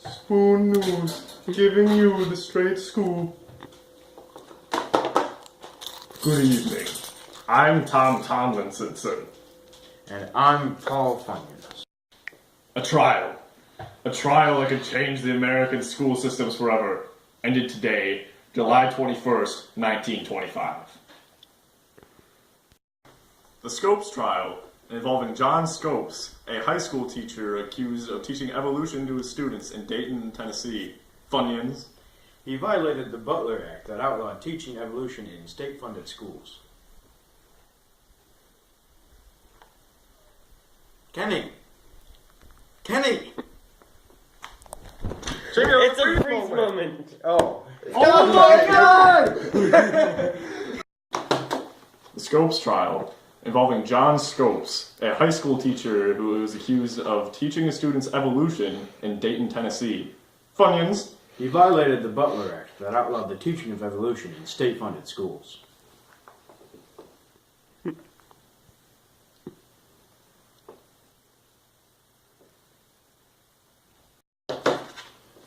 Spoon News, giving you the straight scoop. Good evening. I'm Tomlinsonson. And I'm Paul Funyuns. A trial. A trial that could change the American school systems forever. Ended today, July 21st, 1925. The Scopes trial, involving John Scopes, a high school teacher accused of teaching evolution to his students in Dayton, Tennessee. Funyuns. He violated the Butler Act that outlawed teaching evolution in state-funded schools. Kenny! It's a brief moment. Oh. Oh my God! The Scopes trial, involving John Scopes, a high school teacher who was accused of teaching his students evolution in Dayton, Tennessee. Funyuns. He violated the Butler Act that outlawed the teaching of evolution in state-funded schools.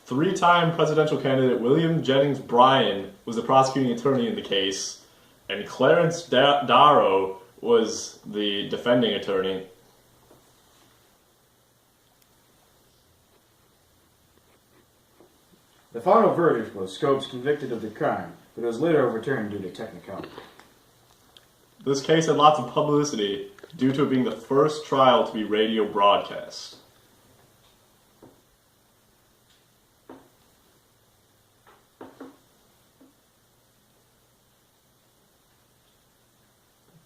Three-time presidential candidate William Jennings Bryan was the prosecuting attorney in the case, and Clarence Darrow was the defending attorney. The final verdict was Scopes convicted of the crime, but it was later overturned due to technicality. This case had lots of publicity due to it being the first trial to be radio broadcast.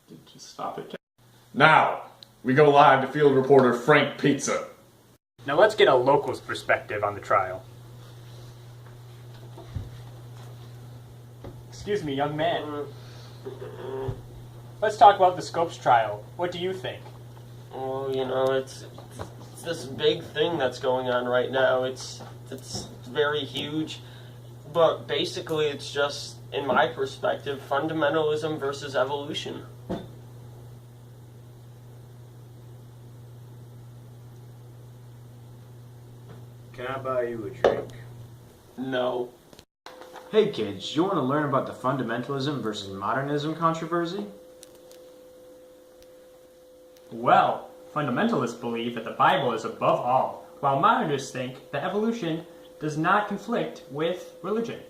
Did you stop it? Now, we go live to field reporter Frank Pizza. Now let's get a local's perspective on the trial. Excuse me, young man. Let's talk about the Scopes trial. What do you think? Well, you know, it's this big thing that's going on right now. It's very huge, but basically it's just, in my perspective, fundamentalism versus evolution. Can I buy you a drink? No. Hey kids, you want to learn about the fundamentalism versus modernism controversy? Well, fundamentalists believe that the Bible is above all, while modernists think that evolution does not conflict with religion.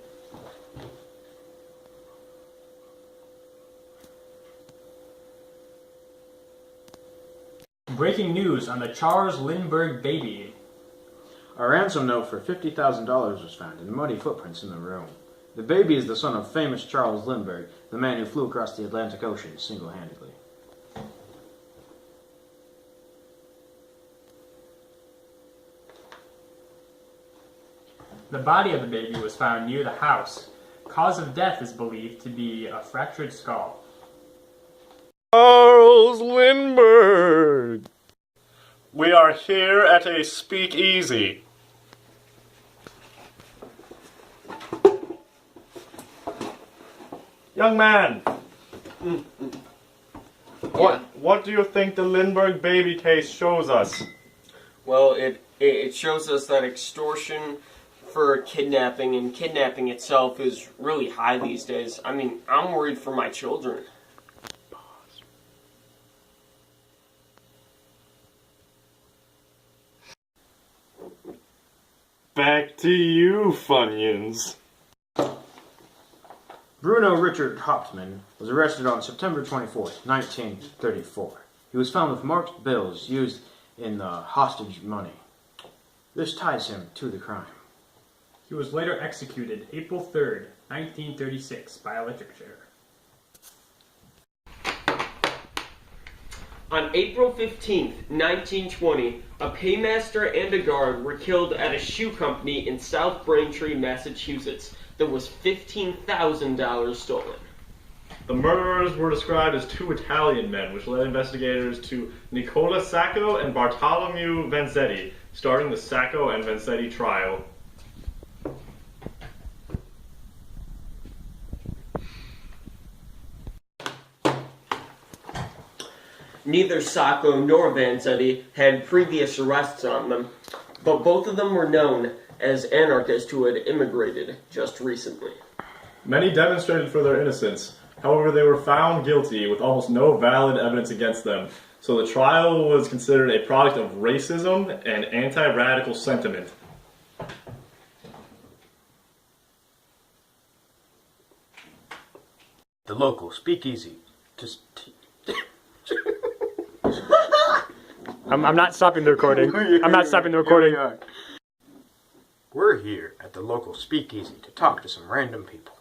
Breaking news on the Charles Lindbergh baby. A ransom note for $50,000 was found and muddy footprints in the room. The baby is the son of famous Charles Lindbergh, the man who flew across the Atlantic Ocean single-handedly. The body of the baby was found near the house. Cause of death is believed to be a fractured skull. Charles Lindbergh! We are here at a speakeasy. Young man, what do you think the Lindbergh baby case shows us? Well, it shows us that extortion for kidnapping, and kidnapping itself is really high these days. I mean, I'm worried for my children. Back to you, Funyuns. Bruno Richard Hauptmann was arrested on September 24, 1934. He was found with marked bills used in the hostage money. This ties him to the crime. He was later executed April 3rd, 1936 by electric chair. On April 15th, 1920, a paymaster and a guard were killed at a shoe company in South Braintree, Massachusetts. There was $15,000 stolen. The murderers were described as two Italian men, which led investigators to Nicola Sacco and Bartolomeo Vanzetti, starting the Sacco and Vanzetti trial. Neither Sacco nor Vanzetti had previous arrests on them, but both of them were known as anarchists who had immigrated just recently. Many demonstrated for their innocence. However, they were found guilty with almost no valid evidence against them. So the trial was considered a product of racism and anti-radical sentiment. The local speakeasy. I'm not stopping the recording. I'm not stopping the recording. We're here at the local speakeasy to talk to some random people.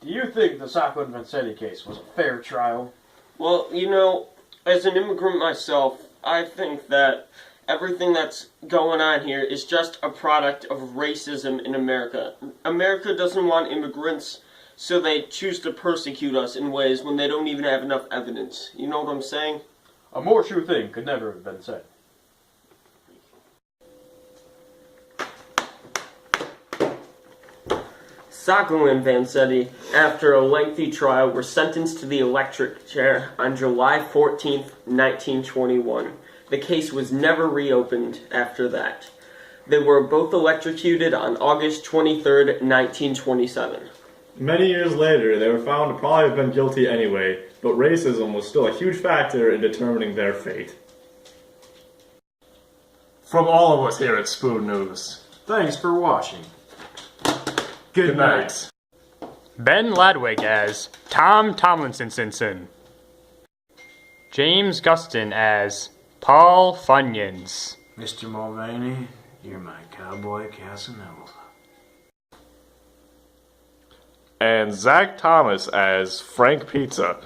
Do you think the Sacco and Vanzetti case was a fair trial? Well, you know, as an immigrant myself, I think that everything that's going on here is just a product of racism in America. America doesn't want immigrants, so they choose to persecute us in ways when they don't even have enough evidence. You know what I'm saying? A more true thing could never have been said. Sacco and Vanzetti, after a lengthy trial, were sentenced to the electric chair on July 14th, 1921. The case was never reopened after that. They were both electrocuted on August 23rd, 1927. Many years later, they were found to probably have been guilty anyway, but racism was still a huge factor in determining their fate. From all of us here at Spoon News, Thanks for watching. good night. Ben Ladwig as Tom Tomlinsonson. James Guston as Paul Funyuns. Mr. Mulvaney, you're my cowboy Casanova. And Zach Thomas as Frank Pizza.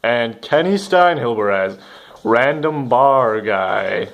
And Kenny Steinhilber as Random Bar Guy.